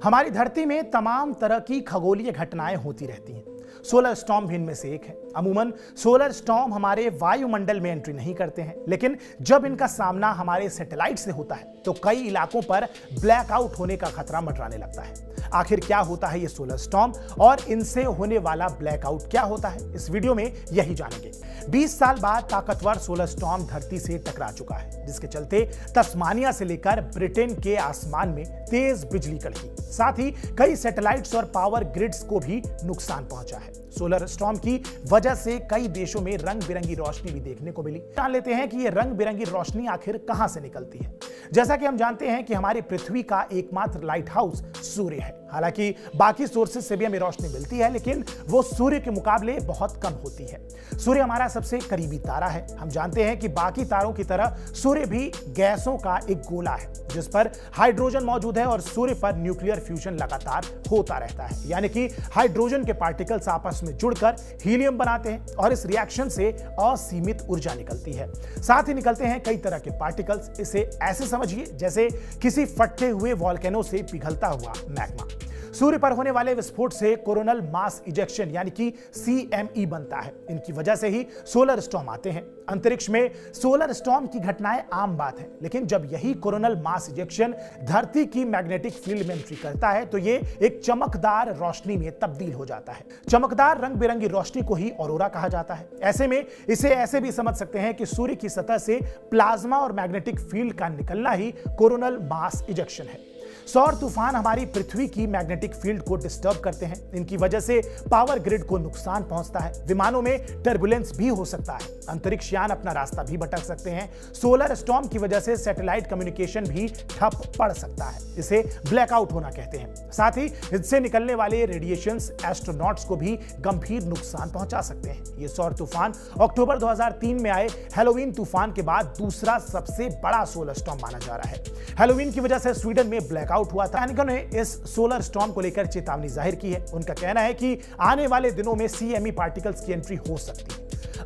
हमारी धरती में तमाम तरह की खगोलीय घटनाएं होती रहती हैं। सोलर स्टॉर्म भी इनमें से एक है। अमूमन सोलर स्टॉर्म हमारे वायुमंडल में एंट्री नहीं करते हैं, लेकिन जब इनका सामना हमारे सैटेलाइट से होता है तो कई इलाकों पर ब्लैकआउट होने का खतरा मंडराने लगता है। आखिर क्या होता है ये सोलर स्टॉर्म और इनसे होने वाला ब्लैकआउट क्या होता है, इस वीडियो में यही जानेंगे। 20 साल बाद ताकतवर सोलर स्टॉर्म धरती से टकरा चुका है, जिसके चलते तस्मानिया से लेकर ब्रिटेन के आसमान में तेज बिजली कड़की, साथ ही कई सैटेलाइट्स और पावर ग्रिड्स को भी नुकसान पहुंचा है। सोलर स्टॉर्म की वजह से कई देशों में रंग बिरंगी रोशनी भी देखने को मिली। जान लेते हैं कि ये रंग बिरंगी रोशनी आखिर कहां से निकलती है। जैसा कि हम जानते हैं कि हमारी पृथ्वी का एकमात्र लाइट हाउस सूर्य है। हालांकि बाकी सोर्सेज से भी हमें रोशनी मिलती है, लेकिन वो सूर्य के मुकाबले बहुत कम होती है। सूर्य हमारा सबसे करीबी तारा है। हम जानते हैं कि बाकी तारों की तरह सूर्य भी गैसों का एक गोला है, जिस पर हाइड्रोजन मौजूद है और सूर्य पर न्यूक्लियर फ्यूजन लगातार होता रहता है। यानी कि हाइड्रोजन के पार्टिकल्स आपस में जुड़कर हीलियम बनाते हैं और इस रिएक्शन से असीमित ऊर्जा निकलती है। साथ ही निकलते हैं कई तरह के पार्टिकल्स। इसे ऐसे समझिए जैसे किसी फटते हुए वॉल्केनो से पिघलता हुआ मैग्मा। सूर्य पर होने वाले विस्फोट से कोरोनल मास इजेक्शन यानी कि CME बनता है। इनकी वजह से ही सोलर स्टॉर्म आते हैं। अंतरिक्ष में सोलर स्टॉर्म की घटनाएं आम बात है, लेकिन जब यही कोरोनल मास इजेक्शन धरती की मैग्नेटिक फील्ड में एंट्री करता है तो ये एक चमकदार रोशनी में तब्दील हो जाता है। चमकदार रंग बिरंगी रोशनी को ही ऑरोरा कहा जाता है। ऐसे में इसे ऐसे भी समझ सकते हैं कि सूर्य की सतह से प्लाज्मा और मैग्नेटिक फील्ड का निकलना ही कोरोनल मास इजेक्शन है। सौर तूफान हमारी पृथ्वी की मैग्नेटिक फील्ड को डिस्टर्ब करते हैं। इनकी वजह से पावर ग्रिड को नुकसान पहुंचता है। विमानों में टर्बुलेंस भी हो सकता है। अंतरिक्ष यान अपना रास्ता भी भटक सकते हैं। सोलर स्टॉर्म की वजह से सैटेलाइट कम्युनिकेशन भी ठप पड़ सकता है। इसे ब्लैकआउट होना कहते हैं। साथ ही इससे निकलने वाले रेडिएशंस एस्ट्रोनॉट्स को भी गंभीर नुकसान पहुंचा सकते हैं। ये सौर तूफान अक्टूबर 2003 में आए हैलोवीन तूफान के बाद दूसरा सबसे बड़ा सोलर स्टॉर्म माना जा रहा है। हैलोवीन की वजह से स्वीडन में ब्लैकआउट हुआ था। वैज्ञानिकों ने इस सोलर स्टॉर्म को लेकर चेतावनी जाहिर की है। उनका कहना है कि आने वाले दिनों में CME पार्टिकल्स की एंट्री हो सकती है।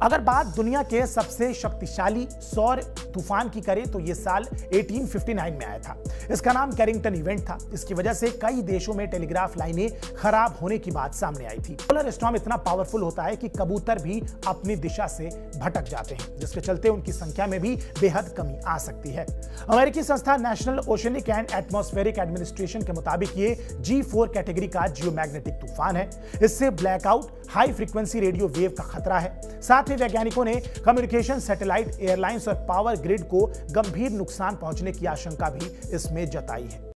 अगर बात दुनिया के सबसे शक्तिशाली सौर तूफान की करें तो यह साल 1859 में आया था। इसका नाम कैरिंगटन इवेंट था। इसकी वजह से कई देशों में टेलीग्राफ लाइनें खराब होने की बात सामने आई थी। सोलर स्टॉर्म इतना पावरफुल होता है कि कबूतर भी अपनी दिशा से भटक जाते हैं, जिसके चलते उनकी संख्या में भी बेहद कमी आ सकती है। अमेरिकी संस्था national oceanic and atmospheric administration के मुताबिक ये G4 कैटेगरी का जियोमैग्नेटिक तूफान है। इससे blackout, high frequency radio wave का खतरा है। साथ ही वैज्ञानिकों ने कम्युनिकेशन, सैटेलाइट, एयरलाइंस और पावर ग्रिड को गंभीर नुकसान पहुंचने की आशंका भी इसमें जताई है।